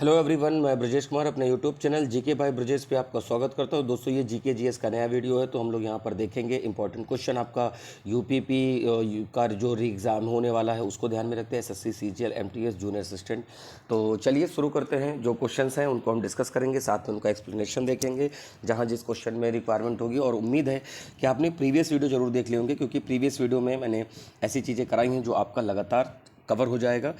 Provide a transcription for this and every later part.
Hello everyone, मैं ब्रजेश कुमार अपने YouTube channel GK by Brajesh पे आपका स्वागत करता हूं। दोस्तों, ये जीके जीएस का नया वीडियो है, तो हम लोग यहां पर देखेंगे इंपॉर्टेंट क्वेश्चन। आपका यूपीपी का जो री एग्ज़ाम होने वाला है उसको ध्यान में रखते हैं, SSC CGL MTS junior assistant. तो चलिए शुरू करते हैं। जो क्वेश्चंस हैं उनको हम डिस्कस करेंगे, साथ में उनका एक्सप्लेनेशन देखेंगे जहाँ जिस क्वेश्चन में रिक्वायरमेंट होगी। और उम्मीद है कि आपने प्रीवियस वीडियो जरूर देख लिए होंगे, क्योंकि प्रीवियस वीडियो में मैंने ऐसी चीज़ें कराई हैं जो आपका लगातार कवर हो जाएगा।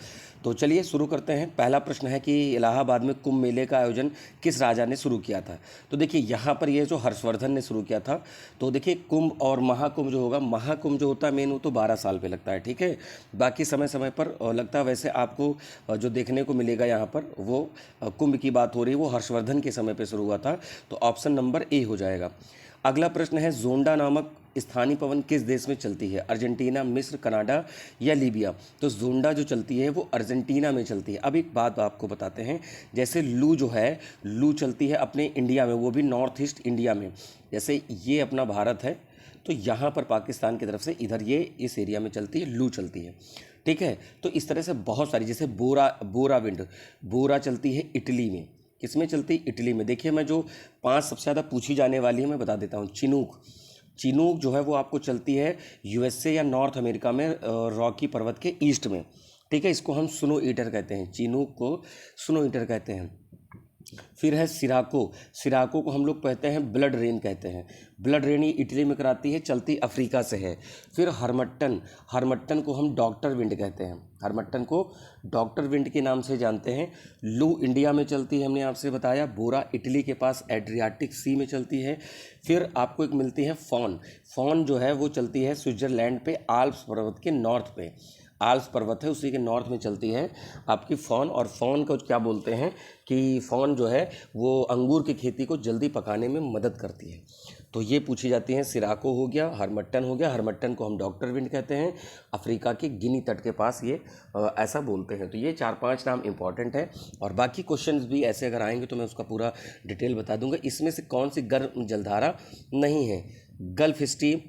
तो चलिए शुरू करते हैं। पहला प्रश्न है कि इलाहाबाद में कुंभ मेले का आयोजन किस राजा ने शुरू किया था। तो देखिए यहाँ पर ये जो हर्षवर्धन ने शुरू किया था। तो देखिए कुंभ और महाकुंभ जो होगा, महाकुंभ जो होता है मेन वो तो 12 साल पे लगता है, ठीक है। बाकी समय समय पर लगता है। वैसे आपको जो देखने को मिलेगा यहाँ पर वो कुंभ की बात हो रही है, वो हर्षवर्धन के समय पर शुरू हुआ था। तो ऑप्शन नंबर ए हो जाएगा। अगला प्रश्न है, जोंडा नामक स्थानीय पवन किस देश में चलती है। अर्जेंटीना, मिस्र, कनाडा या लीबिया। तो जोंडा जो चलती है वो अर्जेंटीना में चलती है। अब एक बात आपको बताते हैं, जैसे लू जो है, लू चलती है अपने इंडिया में, वो भी नॉर्थ ईस्ट इंडिया में। जैसे ये अपना भारत है, तो यहाँ पर पाकिस्तान की तरफ से इधर ये इस एरिया में चलती है, लू चलती है, ठीक है। तो इस तरह से बहुत सारी, जैसे बोरा विंड, बोरा चलती है इटली में। किसमें चलती है? इटली में। देखिए मैं जो 5 सबसे ज़्यादा पूछी जाने वाली है मैं बता देता हूँ। चिनूक, चिनूक जो है वो आपको चलती है यूएसए या नॉर्थ अमेरिका में, रॉकी पर्वत के ईस्ट में, ठीक है। इसको हम स्नो ईटर कहते हैं, चिनूक को स्नो ईटर कहते हैं। फिर है सिराको, सिराको को हम लोग कहते हैं ब्लड रेन कहते हैं। ब्लड रेन ये इटली में कराती है, चलती अफ्रीका से है। फिर हरमट्टन, हरमट्टन को हम डॉक्टर विंड कहते हैं, हरमट्टन को डॉक्टर विंड के नाम से जानते हैं। लू इंडिया में चलती है, हमने आपसे बताया। बोरा इटली के पास एड्रियाटिक सी में चलती है। फिर आपको एक मिलती है फॉन, फॉन जो है वो चलती है स्विट्जरलैंड पे, आल्प्स पर्वत के नॉर्थ पे। आल्प्स पर्वत है उसी के नॉर्थ में चलती है आपकी फॉन। और फॉन को क्या बोलते हैं कि फॉन जो है वो अंगूर की खेती को जल्दी पकाने में मदद करती है। तो ये पूछी जाती हैं। सिराको हो गया, हरमट्टन हो गया, हरमट्टन को हम डॉक्टर विंड कहते हैं, अफ्रीका के गिनी तट के पास ये ऐसा बोलते हैं। तो ये 4-5 नाम इंपॉर्टेंट है, और बाकी क्वेश्चंस भी ऐसे अगर आएंगे तो मैं उसका पूरा डिटेल बता दूंगा। इसमें से कौन सी गर्म जलधारा नहीं है? गल्फ स्ट्रीम,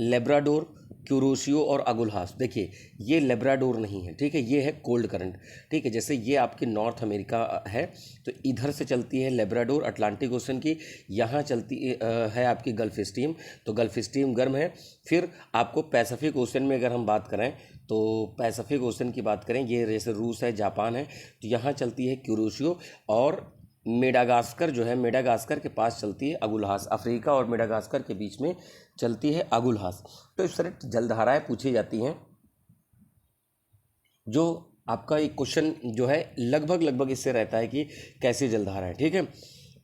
लेब्राडोर, क्यूरोशियो और अगुलहास। देखिए ये लेब्राडोर नहीं है, ठीक है, ये है कोल्ड करंट, ठीक है। जैसे ये आपके नॉर्थ अमेरिका है, तो इधर से चलती है लेब्राडोर अटलांटिक ओशन की, यहाँ चलती है आपकी गल्फ स्ट्रीम, तो गल्फ स्ट्रीम गर्म है। फिर आपको पैसिफिक ओशन में अगर हम बात करें, तो पैसिफिक ओशन की बात करें, ये जैसे रूस है, जापान है, तो यहाँ चलती है क्यूरोशियो। और मेडागास्कर जो है, मेडागास्कर के पास चलती है अगुलहास, अफ्रीका और मेडागास्कर के बीच में चलती है अगुलहास। तो इस तरह जलधाराएं पूछी जाती हैं। जो आपका एक क्वेश्चन जो है लगभग इससे रहता है कि कैसी जलधारा है, ठीक है।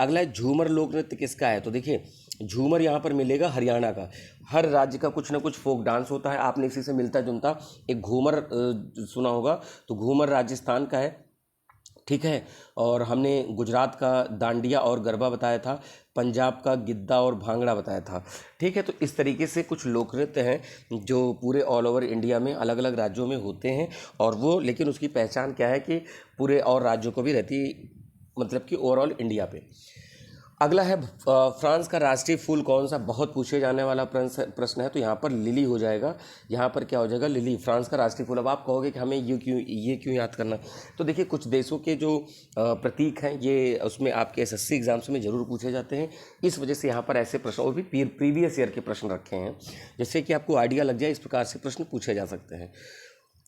अगला है, झूमर लोक नृत्य किसका है। तो देखिए झूमर यहाँ पर मिलेगा हरियाणा का। हर राज्य का कुछ ना कुछ फोक डांस होता है, आपने इसी से मिलता जुलता एक घूमर सुना होगा, तो घूमर राजस्थान का है, ठीक है। और हमने गुजरात का डांडिया और गरबा बताया था, पंजाब का गिद्दा और भांगड़ा बताया था, ठीक है। तो इस तरीके से कुछ लोक नृत्य हैं जो पूरे ऑल ओवर इंडिया में अलग अलग राज्यों में होते हैं, और वो लेकिन उसकी पहचान क्या है कि पूरे और राज्यों को भी रहती, मतलब कि ओवरऑल इंडिया पे। अगला है, फ्रांस का राष्ट्रीय फूल कौन सा। बहुत पूछे जाने वाला प्रश्न है, तो यहाँ पर लिली हो जाएगा। यहाँ पर क्या हो जाएगा? लिली, फ्रांस का राष्ट्रीय फूल। अब आप कहोगे कि हमें ये क्यों याद करना। तो देखिए कुछ देशों के जो प्रतीक हैं ये उसमें आपके एसएससी एग्जाम्स में जरूर पूछे जाते हैं, इस वजह से यहाँ पर ऐसे प्रश्न और भी प्रीवियस ईयर के प्रश्न रखे हैं, जिससे कि आपको आइडिया लग जाए। इस प्रकार से प्रश्न पूछे जा सकते हैं।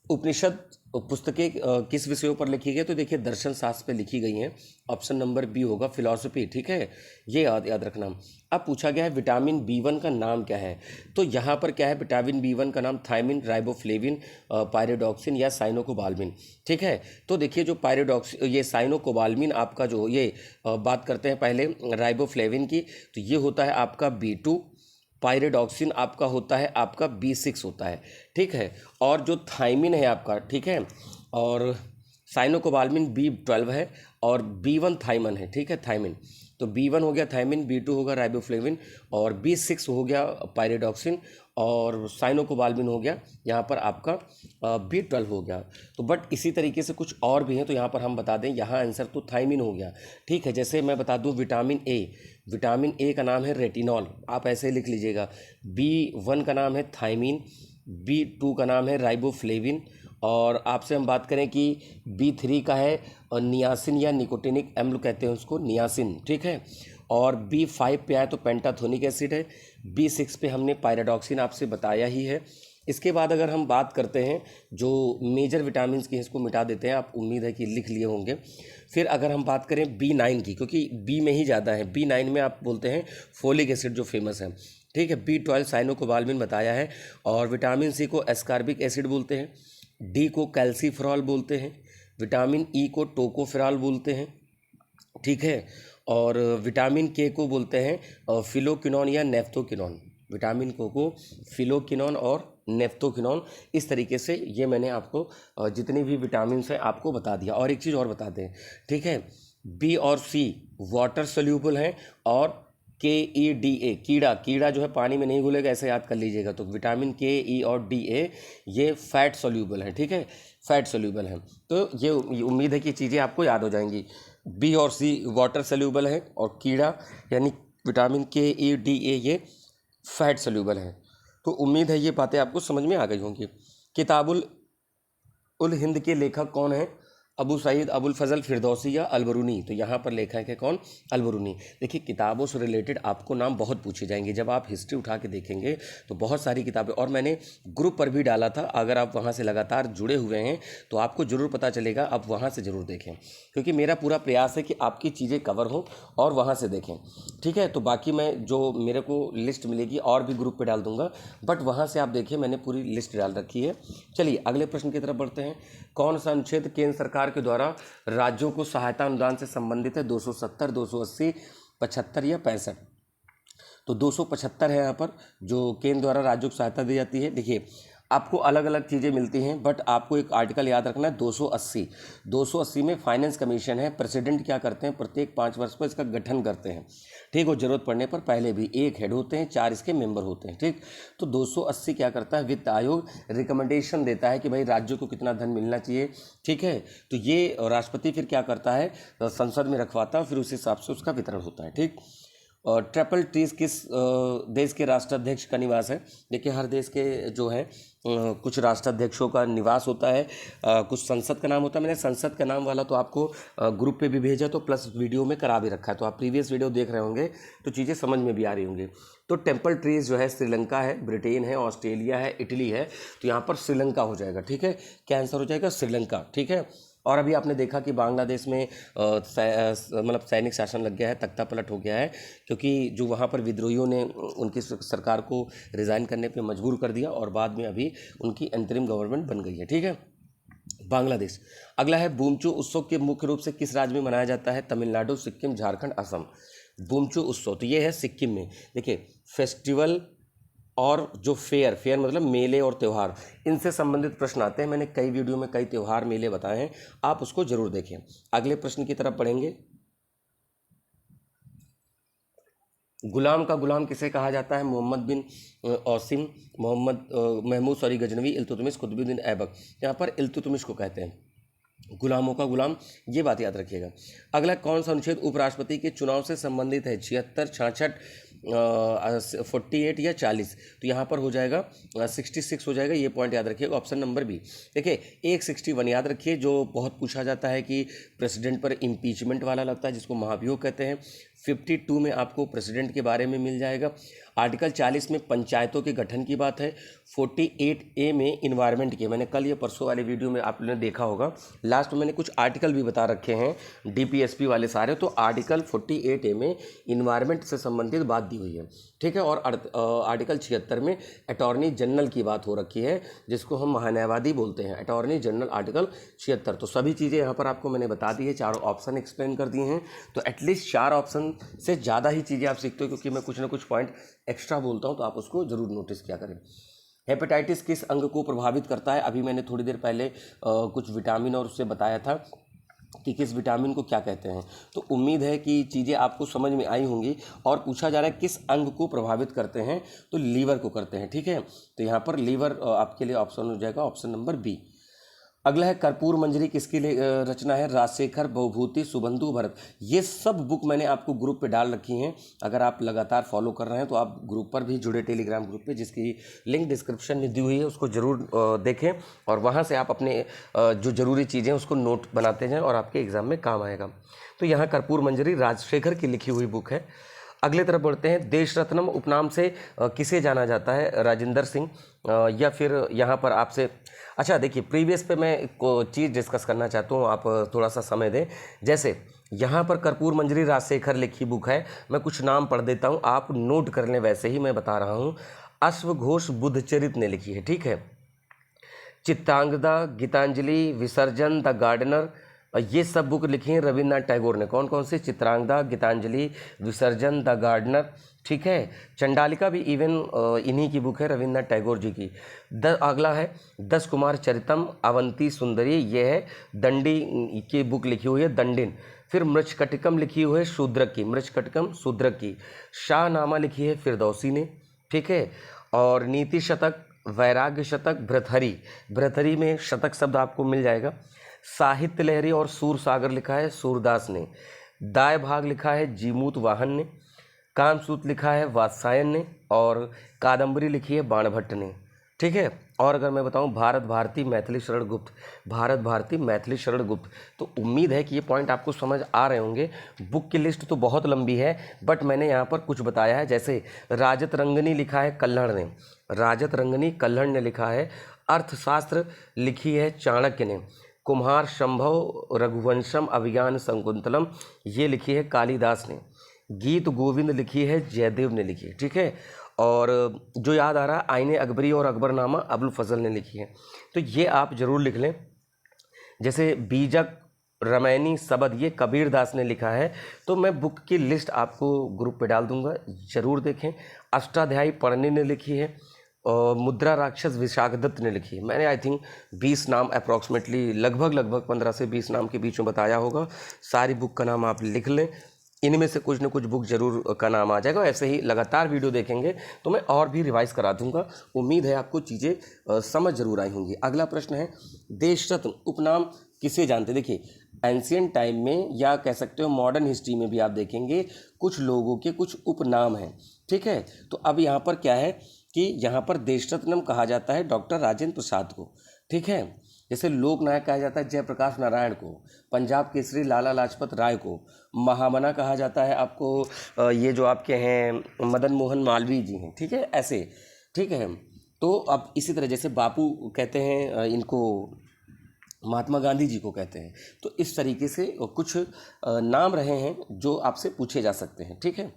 उपनिषद पुस्तकें किस विषयों पर लिखी गई। तो देखिए दर्शन शास्त्र पे लिखी गई हैं, ऑप्शन नंबर बी होगा, फिलॉसफी, ठीक है। ये याद रखना। अब पूछा गया है विटामिन B1 का नाम क्या है। तो यहाँ पर क्या है, विटामिन B1 का नाम थायमिन, राइबोफ्लेविन, पायरिडॉक्सिन या साइनोकोबाल्मिन, ठीक है। तो देखिए जो ये साइनोकोबाल्मिन आपका जो ये बात करते हैं पहले राइबोफ्लेविन की, तो ये होता है आपका B2, पायरिडॉक्सिन आपका होता है आपका B6 होता है, ठीक है। और जो थाइमिन है आपका, ठीक है, और साइनोकोबाल्मिन B12 है, और B1 थाइमन है, ठीक है, थाइमिन। तो B1 हो गया थाइमिन, B2 होगा राइबोफ्लेविन, और B6 हो गया पायरिडॉक्सिन, और साइनोकोबाल्मिन हो गया यहाँ पर आपका B12 हो गया। तो बट इसी तरीके से कुछ और भी हैं, तो यहाँ पर हम बता दें, यहाँ आंसर तो थाइमिन हो गया, ठीक है। जैसे मैं बता दूँ विटामिन ए, विटामिन ए का नाम है रेटिनॉल, आप ऐसे लिख लीजिएगा। B1 का नाम है थाइमिन, B2 का नाम है राइबोफ्लेविन, और आपसे हम बात करें कि B3 का है और नियासिन या निकोटिनिक अम्ल कहते हैं उसको, नियासिन, ठीक है। और B5 पे आए तो पेंटाथोनिक एसिड है। B6 पे हमने पायराडॉक्सिन आपसे बताया ही है। इसके बाद अगर हम बात करते हैं जो मेजर विटामिन की, इसको मिटा देते हैं, आप उम्मीद है कि लिख लिए होंगे। फिर अगर हम बात करें B9 की, क्योंकि बी में ही ज़्यादा है, B9 में आप बोलते हैं फोलिक एसिड जो फेमस है, ठीक है। B12 साइनोकोबाल्मिन बताया है। और विटामिन C को एस्कॉर्बिक एसिड बोलते हैं। D को कैल्सीफेरॉल बोलते हैं। विटामिन E को टोकोफेरॉल बोलते हैं, ठीक है। और विटामिन K को बोलते हैं फिलोक्विनोन या नेफ्थोक्विनोन। विटामिन को फिलोक्विनोन और नेफ्थोक्विनोन। इस तरीके से ये मैंने आपको जितनी भी विटामिन है आपको बता दिया। और एक चीज़ और बताते हैं, ठीक है। B और C वाटर सोल्यूबल हैं और KEDA कीड़ा जो है पानी में नहीं घुलेगा, ऐसे याद कर लीजिएगा। तो विटामिन KE और DA ये फैट सोल्यूबल हैं, ठीक है, फैट सोल्यूबल हैं। तो ये उम्मीद है कि चीज़ें आपको याद हो जाएंगी। B और C वाटर सोल्यूबल है और कीड़ा यानी विटामिन KEDA ये फैट सोल्यूबल है। तो उम्मीद है ये बातें आपको समझ में आ गई होंगी। किताबुल उल हिंद के लेखक कौन हैं? अबू सईद अबुल फजल फिरदौसी या अलबरूनी। तो यहाँ पर लेखक है कौन? अलबरूनी। देखिए किताबों से रिलेटेड आपको नाम बहुत पूछे जाएंगे। जब आप हिस्ट्री उठा के देखेंगे तो बहुत सारी किताबें, और मैंने ग्रुप पर भी डाला था, अगर आप वहाँ से लगातार जुड़े हुए हैं तो आपको ज़रूर पता चलेगा। आप वहाँ से ज़रूर देखें, क्योंकि मेरा पूरा प्रयास है कि आपकी चीज़ें कवर हों और वहाँ से देखें, ठीक है। तो बाकी मैं जो मेरे को लिस्ट मिलेगी और भी ग्रुप पर डाल दूंगा, बट वहाँ से आप देखिए मैंने पूरी लिस्ट डाल रखी है। चलिए अगले प्रश्न की तरफ बढ़ते हैं। कौन सा अनुच्छेद केंद्र सरकार के द्वारा राज्यों को सहायता अनुदान से संबंधित है? 270, 280, 75 या 65? तो 275 है यहाँ पर, जो केंद्र द्वारा राज्यों को सहायता दी जाती है। देखिए आपको अलग अलग चीज़ें मिलती हैं, बट आपको एक आर्टिकल याद रखना है 280 में फाइनेंस कमीशन है। प्रेसिडेंट क्या करते हैं? प्रत्येक 5 वर्ष पर इसका गठन करते हैं, ठीक। और ज़रूरत पड़ने पर पहले भी 1 हेड होते हैं, 4 इसके मेंबर होते हैं, ठीक। तो 280 क्या करता है? वित्त आयोग रिकमेंडेशन देता है कि भाई राज्यों को कितना धन मिलना चाहिए, ठीक है। तो ये राष्ट्रपति फिर क्या करता है? संसद में रखवाता है, फिर उस हिसाब से उसका वितरण होता है, ठीक। और ट्रिपल ट्रीज किस देश के राष्ट्राध्यक्ष का निवास है? देखिए हर देश के जो है कुछ राष्ट्राध्यक्षों का निवास होता है, कुछ संसद का नाम होता है। मैंने संसद का नाम वाला तो आपको ग्रुप पे भी भेजा, तो प्लस वीडियो में करा भी रखा है, तो आप प्रीवियस वीडियो देख रहे होंगे तो चीज़ें समझ में भी आ रही होंगी। तो टेम्पल ट्रीज जो है श्रीलंका है, ब्रिटेन है, ऑस्ट्रेलिया है, इटली है। तो यहाँ पर श्रीलंका हो जाएगा, ठीक है। क्या आंसर हो जाएगा? श्रीलंका, ठीक है। और अभी आपने देखा कि बांग्लादेश में मतलब सैनिक शासन लग गया है, तख्ता पलट हो गया है, क्योंकि जो वहाँ पर विद्रोहियों ने उनकी सरकार को रिज़ाइन करने पे मजबूर कर दिया और बाद में अभी उनकी अंतरिम गवर्नमेंट बन गई है, ठीक है। बांग्लादेश। अगला है बूमचू उत्सव के मुख्य रूप से किस राज्य में मनाया जाता है? तमिलनाडु, सिक्किम, झारखंड, असम। बूमचू उत्सव तो ये है सिक्किम में। देखिए फेस्टिवल और जो फेयर मतलब मेले और त्यौहार, इनसे संबंधित प्रश्न आते हैं। मैंने कई वीडियो में कई त्यौहार मेले बताए हैं, आप उसको जरूर देखें। अगले प्रश्न की तरफ बढ़ेंगे। गुलाम का गुलाम किसे कहा जाता है? मोहम्मद बिन औसिम, महमूद गजनवी, इल्तुतमिश, कुतुबुद्दीन ऐबक। यहाँ पर इल्तुतमिश को कहते हैं गुलामों का गुलाम, ये बात याद रखिएगा। अगला कौन सा अनुच्छेद उपराष्ट्रपति के चुनाव से संबंधित है? 76, 66, 48 या 40? तो यहाँ पर हो जाएगा 66 हो जाएगा, ये पॉइंट याद रखिएगा। Option number B. देखिए 161 याद रखिए, जो बहुत पूछा जाता है कि प्रेसिडेंट पर इम्पीचमेंट वाला लगता है, जिसको महाभियोग कहते हैं। 52 में आपको प्रेसिडेंट के बारे में मिल जाएगा। आर्टिकल 40 में पंचायतों के गठन की बात है। 48A में इन्वायरमेंट की, मैंने कल ये परसों वाले वीडियो में आपने देखा होगा, लास्ट में मैंने कुछ आर्टिकल भी बता रखे हैं DPSP वाले सारे। तो आर्टिकल 48A में इन्वायरमेंट से संबंधित बात दी हुई है, ठीक है। और आर्टिकल 76 में अटॉर्नी जनरल की बात हो रखी है, जिसको हम महान्यायवादी बोलते हैं, अटॉर्नी जनरल आर्टिकल 76। तो सभी चीज़ें यहाँ पर आपको मैंने बता दी है, चारों ऑप्शन एक्सप्लेन कर दिए हैं। तो एटलीस्ट 4 ऑप्शन से ज़्यादा ही चीज़ें आप सीखते हो, क्योंकि मैं कुछ ना कुछ पॉइंट एक्स्ट्रा बोलता हूँ, तो आप उसको ज़रूर नोटिस किया करें। हेपेटाइटिस किस अंग को प्रभावित करता है? अभी मैंने थोड़ी देर पहले कुछ विटामिन और उससे बताया था कि किस विटामिन को क्या कहते हैं। तो उम्मीद है कि चीज़ें आपको समझ में आई होंगी। और पूछा जा रहा है किस अंग को प्रभावित करते हैं? तो लीवर को करते हैं, ठीक है। तो यहाँ पर लीवर आपके लिए ऑप्शन हो जाएगा ऑप्शन नंबर बी। अगला है कर्पूर मंजरी किसकी रचना है? राजशेखर, भवभूति, सुबंधु, भरत। ये सब बुक मैंने आपको ग्रुप पे डाल रखी हैं। अगर आप लगातार फॉलो कर रहे हैं तो आप ग्रुप पर भी जुड़े, टेलीग्राम ग्रुप पे, जिसकी लिंक डिस्क्रिप्शन में दी हुई है, उसको ज़रूर देखें और वहाँ से आप अपने जो ज़रूरी चीज़ें उसको नोट बनाते जाएँ और आपके एग्ज़ाम में काम आएगा। तो यहाँ कर्पूर मंजरी राजशेखर की लिखी हुई बुक है। अगले तरफ बढ़ते हैं। देश रत्नम उपनाम से किसे जाना जाता है? राजेंद्र सिंह। या फिर यहाँ पर आपसे, अच्छा देखिए, प्रीवियस पे मैं एक चीज़ डिस्कस करना चाहता हूँ, आप थोड़ा सा समय दें। जैसे यहाँ पर कर्पूर मंजरी राजशेखर लिखी बुक है, मैं कुछ नाम पढ़ देता हूँ, आप नोट कर लें, वैसे ही मैं बता रहा हूँ। अश्वघोष बुद्धचरित ने लिखी है, ठीक है। चित्रांगदा, गीतांजलि, विसर्जन, द गार्डनर, ये सब बुक लिखी हैं रविन्द्रनाथ टैगोर ने। कौन कौन से? चित्रांगदा, गीतांजलि, विसर्जन, द गार्डनर, ठीक है। चंडालिका भी इवन इन्हीं की बुक है, रविन्द्रनाथ टैगोर जी की। अगला है 10 कुमार चरितम, अवंती सुंदरी, ये है दंडी की बुक लिखी हुई है, दंडिन। फिर मृच्छकटिकम लिखी हुई है शूद्रक की, मृच्छकटिकम शूद्रक की। शाहनामा लिखी है फिरदौसी ने, ठीक है। और नीति शतक, वैराग्य शतक, भृतहरि, भृतहरि में शतक शब्द आपको मिल जाएगा। साहित्य लहरी और सूर सागर लिखा है सूरदास ने। दाय भाग लिखा है जीमूत वाहन ने। कामसूत लिखा है वात्सायन ने। और कादम्बरी लिखी है बाणभट्ट ने, ठीक है। और अगर मैं बताऊं भारत भारती मैथिली शरण गुप्त, भारत भारती मैथिली शरण गुप्त। तो उम्मीद है कि ये पॉइंट आपको समझ आ रहे होंगे। बुक की लिस्ट तो बहुत लंबी है, बट मैंने यहाँ पर कुछ बताया है। जैसे राजत रंगनी लिखा है कल्हड़ ने, राजत रंगनी कल्हड़ ने लिखा है। अर्थशास्त्र लिखी है चाणक्य ने। कुम्हार शंभव रघुवंशम अभिज्ञान शकुंतलम, ये लिखी है कालिदास ने। गीत गोविंद लिखी है जयदेव ने लिखी है, ठीक है। और जो याद आ रहा, आईने अकबरी और अकबरनामा अबुल फजल ने लिखी है। तो ये आप जरूर लिख लें। जैसे बीजक, रमैनी, सबद, ये कबीर दास ने लिखा है। तो मैं बुक की लिस्ट आपको ग्रुप पे डाल दूंगा, जरूर देखें। अष्टाध्यायी पढ़ने ने लिखी है। और मुद्रा राक्षस विशाख दत्त ने लिखी है। मैंने आई थिंक 20 नाम अप्रॉक्सीमेटली, लगभग 15 से 20 नाम के बीच में बताया होगा। सारी बुक का नाम आप लिख लें, इनमें से कुछ न कुछ बुक जरूर का नाम आ जाएगा। ऐसे ही लगातार वीडियो देखेंगे तो मैं और भी रिवाइज करा दूंगा। उम्मीद है आपको चीज़ें समझ जरूर आई होंगी। अगला प्रश्न है, देश रत्न उपनाम किसे जानते? देखिए, एंशियंट टाइम में या कह सकते हो मॉडर्न हिस्ट्री में भी आप देखेंगे कुछ लोगों के कुछ उपनाम हैं, ठीक है। तो अब यहाँ पर क्या है कि यहाँ पर देश रत्नम कहा जाता है डॉक्टर राजेंद्र प्रसाद को, ठीक है। जैसे लोक नायक कहा जाता है जयप्रकाश नारायण को, पंजाब केसरी लाला लाजपत राय को, महामना कहा जाता है आपको ये जो आपके हैं मदन मोहन मालवीय जी हैं, ठीक है, ऐसे, ठीक है। तो अब इसी तरह जैसे बापू कहते हैं इनको, महात्मा गांधी जी को कहते हैं। तो इस तरीके से कुछ नाम रहे हैं जो आपसे पूछे जा सकते हैं, ठीक है।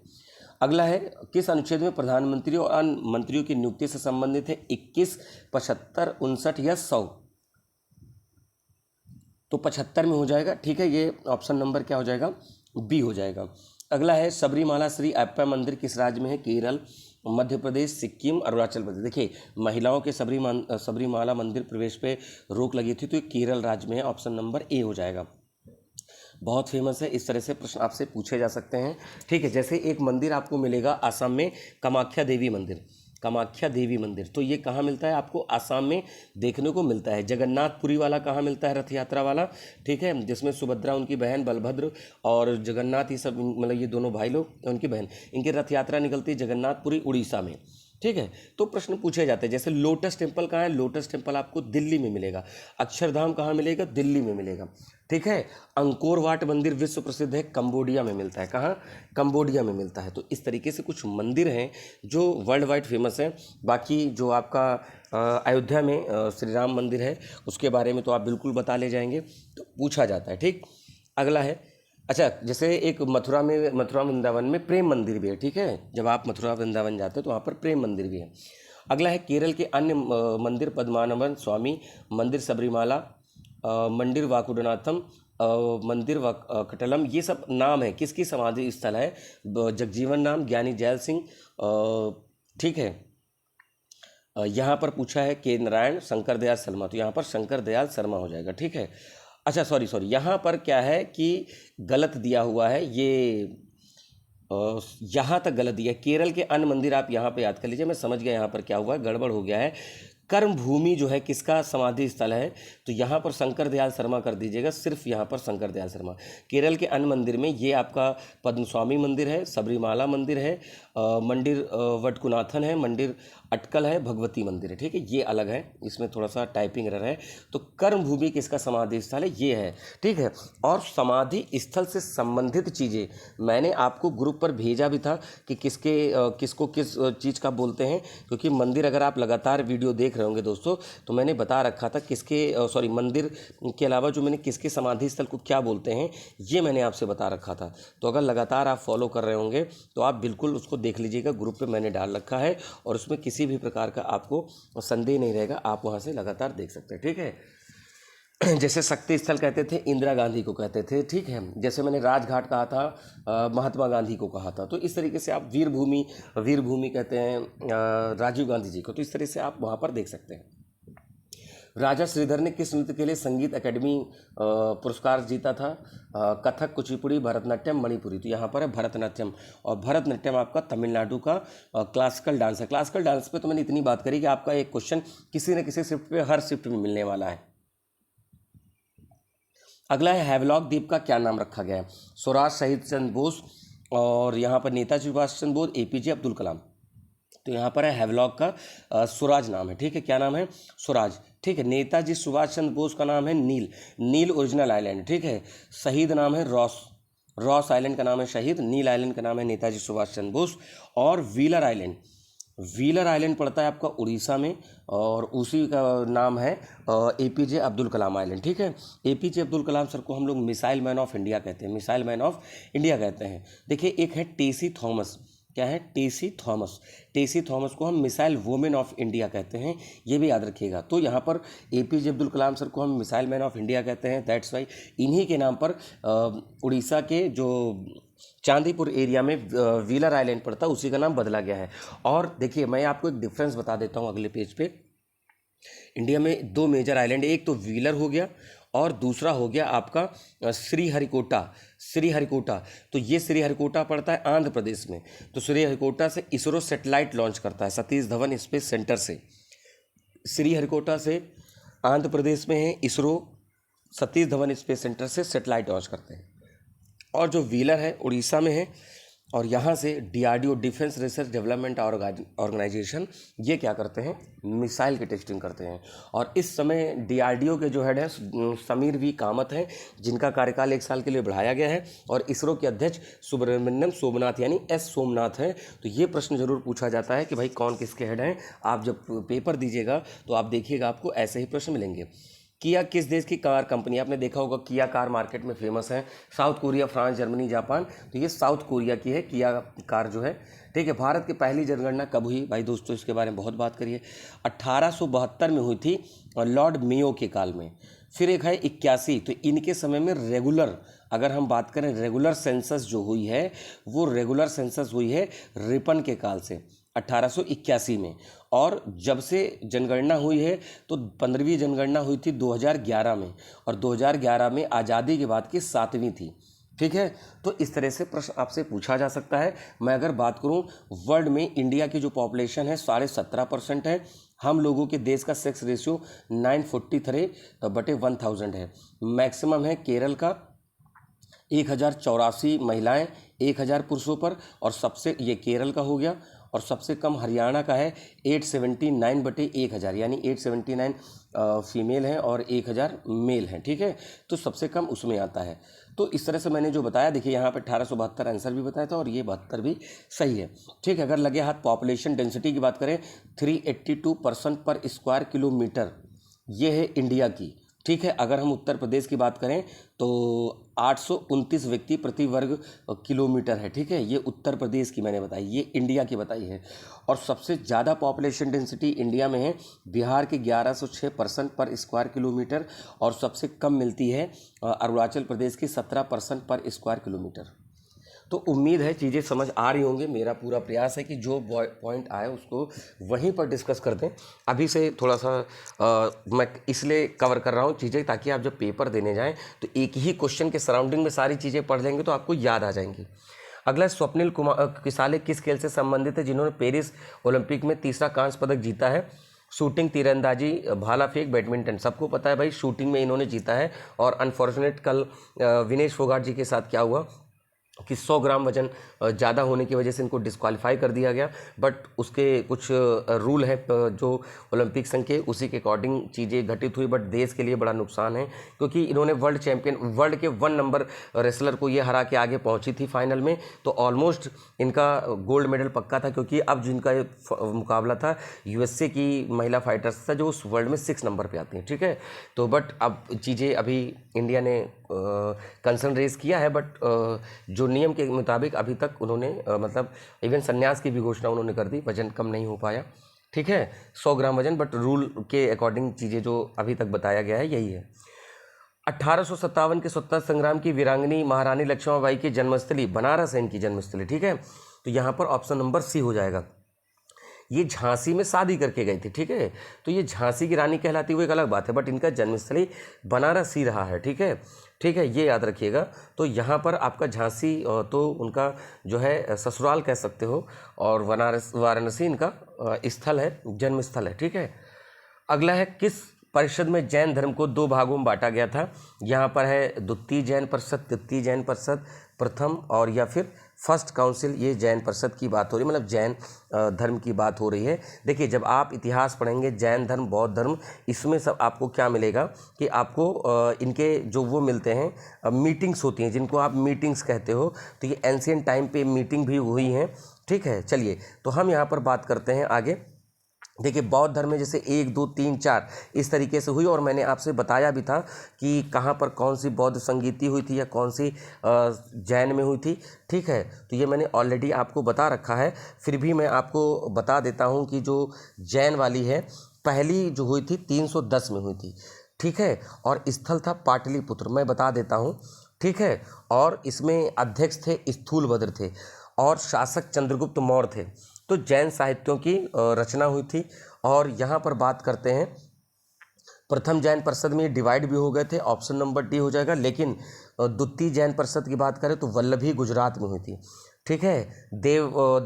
अगला है, किस अनुच्छेद में प्रधानमंत्री और अन्य मंत्रियों की नियुक्ति से संबंधित है? 21, 75, 59 या 100? तो 75 में हो जाएगा, ठीक है। ये ऑप्शन नंबर क्या हो जाएगा? बी हो जाएगा। अगला है, सबरीमाला श्री अयप्पा मंदिर किस राज्य में है? केरल, मध्य प्रदेश, सिक्किम, अरुणाचल प्रदेश। देखिए, महिलाओं के सबरीमाला मंदिर प्रवेश पे रोक लगी थी, तो ये केरल राज्य में है। ऑप्शन नंबर ए हो जाएगा। बहुत फेमस है, इस तरह से प्रश्न आपसे पूछे जा सकते हैं, ठीक है। जैसे एक मंदिर आपको मिलेगा आसाम में, कामाख्या देवी मंदिर, कामाख्या देवी मंदिर, तो ये कहाँ मिलता है? आपको आसाम में देखने को मिलता है। जगन्नाथपुरी वाला कहाँ मिलता है? रथ यात्रा वाला, ठीक है, जिसमें सुभद्रा, उनकी बहन, बलभद्र और जगन्नाथ, ये सब मतलब ये दोनों भाई लोग, उनकी बहन, इनकी रथ यात्रा निकलती है जगन्नाथपुरी उड़ीसा में, ठीक है। तो प्रश्न पूछे जाते हैं। जैसे लोटस टेम्पल कहाँ है? लोटस टेम्पल आपको दिल्ली में मिलेगा। अक्षरधाम कहाँ मिलेगा? दिल्ली में मिलेगा, ठीक है। अंकोर वाट मंदिर विश्व प्रसिद्ध है, कंबोडिया में मिलता है। कहाँ? कंबोडिया में मिलता है। तो इस तरीके से कुछ मंदिर हैं जो वर्ल्ड वाइड फेमस हैं। बाकी जो आपका अयोध्या में श्री राम मंदिर है, उसके बारे में तो आप बिल्कुल बता ले जाएंगे, तो पूछा जाता है, ठीक। अगला है, अच्छा, जैसे एक मथुरा वृंदावन में प्रेम मंदिर भी है, ठीक है। जब आप मथुरा वृंदावन जाते हो तो वहाँ पर प्रेम मंदिर भी है। अगला है, केरल के अन्य मंदिर पद्मानाभन स्वामी मंदिर, सबरीमाला मंदिर, वाकुडनाथम मंदिर, कटलम, ये सब नाम है किसकी समाधि स्थल है? जगजीवन राम, ज्ञानी जैल सिंह, ठीक है। यहाँ पर पूछा है के नारायण, शंकर दयाल शर्मा, तो यहाँ पर शंकर दयाल शर्मा हो जाएगा, ठीक है। अच्छा सॉरी, यहाँ पर क्या है कि गलत दिया हुआ है, ये यहाँ तक गलत दिया है। केरल के अन्य मंदिर आप यहाँ पे याद कर लीजिए, मैं समझ गया यहाँ पर क्या हुआ है, गड़बड़ हो गया है। कर्म भूमि जो है किसका समाधि स्थल है, तो यहाँ पर शंकर दयाल शर्मा कर दीजिएगा, सिर्फ यहाँ पर शंकर दयाल शर्मा। केरल के अन्य मंदिर में ये आपका पद्म स्वामी मंदिर है, सबरीमाला मंदिर है, मंदिर वटकुनाथन है, मंदिर अटकल है, भगवती मंदिर है, ठीक है, ये अलग है, इसमें थोड़ा सा टाइपिंग एरर है। तो कर्म भूमि किसका समाधि स्थल है, ये है, ठीक है। और समाधि स्थल से संबंधित चीज़ें मैंने आपको ग्रुप पर भेजा भी था कि किसको किस चीज़ का बोलते हैं, क्योंकि मंदिर अगर आप लगातार वीडियो देख रहे होंगे दोस्तों, तो मैंने बता रखा था मंदिर के अलावा जो मैंने किसके समाधि स्थल को क्या बोलते हैं, ये मैंने आपसे बता रखा था। तो अगर लगातार आप फॉलो कर रहे होंगे तो आप बिल्कुल उसको देख लीजिएगा, ग्रुप पे मैंने डाल रखा है, और उसमें किसी भी प्रकार का आपको संदेह नहीं रहेगा, आप वहाँ से लगातार देख सकते हैं, ठीक है। जैसे शक्ति स्थल कहते थे, इंदिरा गांधी को कहते थे, ठीक है। जैसे मैंने राजघाट कहा था, महात्मा गांधी को कहा था। तो इस तरीके से आप वीर भूमि कहते हैं राजीव गांधी जी को, तो इस तरह से आप वहाँ पर देख सकते हैं। राजा श्रीधर ने किस नृत्य के लिए संगीत एकेडमी पुरस्कार जीता था, कथक, कुचिपुड़ी, भरतनाट्यम, मणिपुरी। तो यहाँ पर है भरतनाट्यम, और भरतनाट्यम आपका तमिलनाडु का क्लासिकल डांस है। क्लासिकल डांस पे तो मैंने इतनी बात करी कि आपका एक क्वेश्चन किसी न किसी शिफ्ट पे, हर शिफ्ट में मिलने वाला है। अगला है हैवलॉक द्वीप का क्या नाम रखा गया है, स्वराज शहीद चंद्र बोस, और यहाँ पर नेताजी सुभाष चंद्र बोस, एपीजे अब्दुल कलाम। तो यहाँ पर है हैवलॉक का स्वराज नाम है, ठीक है, क्या नाम है, स्वराज, ठीक है। नेताजी सुभाष चंद्र बोस का नाम है नील ओरिजिनल आइलैंड, ठीक है। शहीद नाम है रॉस आइलैंड का नाम है शहीद, नील आइलैंड का नाम है नेताजी सुभाष चंद्र बोस। और व्हीलर आइलैंड पड़ता है आपका उड़ीसा में, और उसी का नाम है एपीजे अब्दुल कलाम आइलैंड, ठीक है। एपीजे अब्दुल कलाम सर को हम लोग मिसाइल मैन ऑफ इंडिया कहते हैं, देखिए एक है टेसी थॉमस, क्या है, टेसी थॉमस को हम मिसाइल वुमेन ऑफ इंडिया कहते हैं, ये भी याद रखिएगा। तो यहाँ पर एपीजे अब्दुल कलाम सर को हम मिसाइल मैन ऑफ इंडिया कहते हैं, दैट्स वाई इन्हीं के नाम पर उड़ीसा के जो चांदीपुर एरिया में व्हीलर आइलैंड पड़ता है, उसी का नाम बदला गया है। और देखिए मैं आपको एक डिफरेंस बता देता हूँ अगले पेज पे। इंडिया में 2 मेजर आइलैंड, एक तो व्हीलर हो गया और दूसरा हो गया आपका श्रीहरिकोटा। तो ये श्रीहरिकोटा पड़ता है आंध्र प्रदेश में। तो श्रीहरिकोटा से इसरो सैटेलाइट लॉन्च करता है सतीश धवन स्पेस सेंटर से। श्रीहरिकोटा से आंध्र प्रदेश में है, इसरो सतीश धवन स्पेस सेंटर से सैटेलाइट लॉन्च करते हैं। और जो व्हीलर है उड़ीसा में है, और यहाँ से DRDO defence research development organisation ये क्या करते हैं, मिसाइल की टेस्टिंग करते हैं। और इस समय डीआरडीओ के जो हेड हैं समीर वी कामत हैं, जिनका कार्यकाल 1 साल के लिए बढ़ाया गया है। और इसरो के अध्यक्ष सुब्रमण्यम सोमनाथ यानी एस सोमनाथ हैं। तो ये प्रश्न जरूर पूछा जाता है कि भाई कौन किसके हेड हैं। आप जब पेपर दीजिएगा तो आप देखिएगा, आपको ऐसे ही प्रश्न मिलेंगे। किया किस देश की कार कंपनी, आपने देखा होगा किया कार मार्केट में फेमस है, south Korea, France, Germany, Japan. तो ये साउथ कोरिया की है किया कार जो है, ठीक है। भारत की पहली जनगणना कब हुई भाई दोस्तों, इसके बारे में बहुत बात करिए। 1872 में हुई थी लॉर्ड मेयो के काल में। फिर एक है 81, तो इनके समय में रेगुलर, अगर हम बात करें रेगुलर सेंसस जो हुई है, वो रेगुलर सेंसस हुई है रिपन के काल से 1881 में। और जब से जनगणना हुई है तो 15वीं जनगणना हुई थी 2011 में, और 2011 में आज़ादी के बाद की 7वीं थी, ठीक है। तो इस तरह से प्रश्न आपसे पूछा जा सकता है। मैं अगर बात करूं वर्ल्ड में, इंडिया की जो पॉपुलेशन है 17.5% है। हम लोगों के देश का सेक्स रेशियो 943/1000 है। मैक्सिमम है केरल का 1084 महिलाएं 1000 पुरुषों पर, और सबसे ये केरल का हो गया। और सबसे कम हरियाणा का है 879/1000, यानी 879 फीमेल हैं और 1000 मेल हैं, ठीक है। तो सबसे कम उसमें आता है। तो इस तरह से मैंने जो बताया, देखिए यहाँ पे 1872 आंसर भी बताया था, और ये 72 भी सही है, ठीक है। अगर लगे हाथ पॉपुलेशन डेंसिटी की बात करें, 382 पर्सन पर स्क्वायर किलोमीटर, ये है इंडिया की, ठीक है। अगर हम उत्तर प्रदेश की बात करें तो 829 व्यक्ति प्रति वर्ग किलोमीटर है, ठीक है। ये उत्तर प्रदेश की मैंने बताई, ये इंडिया की बताई है। और सबसे ज़्यादा पॉपुलेशन डेंसिटी इंडिया में है बिहार के 1106 पर्सन पर स्क्वायर किलोमीटर, और सबसे कम मिलती है अरुणाचल प्रदेश की 17 पर्सन पर स्क्वायर किलोमीटर। तो उम्मीद है चीज़ें समझ आ रही होंगी। मेरा पूरा प्रयास है कि जो पॉइंट आए उसको वहीं पर डिस्कस कर दें। अभी से थोड़ा सा मैं इसलिए कवर कर रहा हूँ चीज़ें, ताकि आप जब पेपर देने जाएं तो एक ही क्वेश्चन के सराउंडिंग में सारी चीज़ें पढ़ लेंगे तो आपको याद आ जाएंगी। अगला स्वप्निल किसाले किस खेल से संबंधित है जिन्होंने पेरिस ओलंपिक में 3रा कांस्य पदक जीता है। शूटिंग, तीरंदाजी, भाला फेंक, बैडमिंटन, सबको पता है भाई शूटिंग में इन्होंने जीता है। और अनफॉर्चुनेट कल विनेश फोगाट जी के साथ क्या हुआ कि 100 ग्राम वजन ज़्यादा होने की वजह से इनको डिस्क्वालीफाई कर दिया गया। बट उसके कुछ रूल है जो ओलंपिक संघ के, उसी के अकॉर्डिंग चीज़ें घटित हुई। बट देश के लिए बड़ा नुकसान है, क्योंकि इन्होंने वर्ल्ड के 1 नंबर रेसलर को ये हरा के आगे पहुंची थी फाइनल में। तो ऑलमोस्ट इनका गोल्ड मेडल पक्का था, क्योंकि अब जिनका मुकाबला था यूएसए की महिला फाइटर्स था, जो उस वर्ल्ड में 6 नंबर पर आती हैं, ठीक है। तो बट अब चीज़ें अभी इंडिया ने कंसर्न रेज किया है, बट जो नियम के मुताबिक अभी तक उन्होंने मतलब इवन संन्यास की भी घोषणा उन्होंने कर दी, वजन कम नहीं हो पाया, ठीक है, 100 ग्राम वजन। बट रूल के अकॉर्डिंग चीज़ें जो अभी तक बताया गया है यही है। 1857 के स्वतंत्रता संग्राम की वीरांगनी महारानी लक्ष्मीबाई की जन्मस्थली बनारस है इनकी जन्मस्थली, ठीक है। तो यहाँ पर ऑप्शन नंबर सी हो जाएगा। ये झांसी में शादी करके गई थी, ठीक है। तो ये झांसी की रानी कहलाती हुई एक अलग बात है, बट इनका जन्मस्थली बनारस ही रहा है, ठीक है, ठीक है, ये याद रखिएगा। तो यहाँ पर आपका झांसी तो उनका जो है ससुराल कह सकते हो, और वाराणसी इनका स्थल है, जन्म स्थल है, ठीक है। अगला है, किस परिषद में जैन धर्म को 2 भागों में बांटा गया था? यहाँ पर है द्वितीय जैन परिषद, तृतीय जैन परिषद, प्रथम और या फिर फर्स्ट काउंसिल। ये जैन परिषद की बात हो रही है, मतलब जैन धर्म की बात हो रही है। देखिए, जब आप इतिहास पढ़ेंगे, जैन धर्म, बौद्ध धर्म, इसमें सब आपको क्या मिलेगा कि आपको इनके जो वो मिलते हैं मीटिंग्स होती हैं, जिनको आप मीटिंग्स कहते हो। तो ये एंशिएंट टाइम पे मीटिंग भी हुई हैं, ठीक है। चलिए, तो हम यहाँ पर बात करते हैं आगे। देखिए, बौद्ध धर्म में जैसे 1, 2, 3, 4 इस तरीके से हुई, और मैंने आपसे बताया भी था कि कहाँ पर कौन सी बौद्ध संगीति हुई थी या कौन सी जैन में हुई थी, ठीक है। तो ये मैंने ऑलरेडी आपको बता रखा है, फिर भी मैं आपको बता देता हूँ कि जो जैन वाली है, पहली जो हुई थी 310 में हुई थी, ठीक है। और स्थल था पाटलिपुत्र, मैं बता देता हूँ, ठीक है। और इसमें अध्यक्ष थे स्थूलभद्र थे, और शासक चंद्रगुप्त मौर्य थे। तो जैन साहित्यों की रचना हुई थी। और यहाँ पर बात करते हैं, प्रथम जैन परिषद में डिवाइड भी हो गए थे, ऑप्शन नंबर डी हो जाएगा। लेकिन द्वितीय जैन परिषद की बात करें तो वल्लभी गुजरात में हुई थी, ठीक है।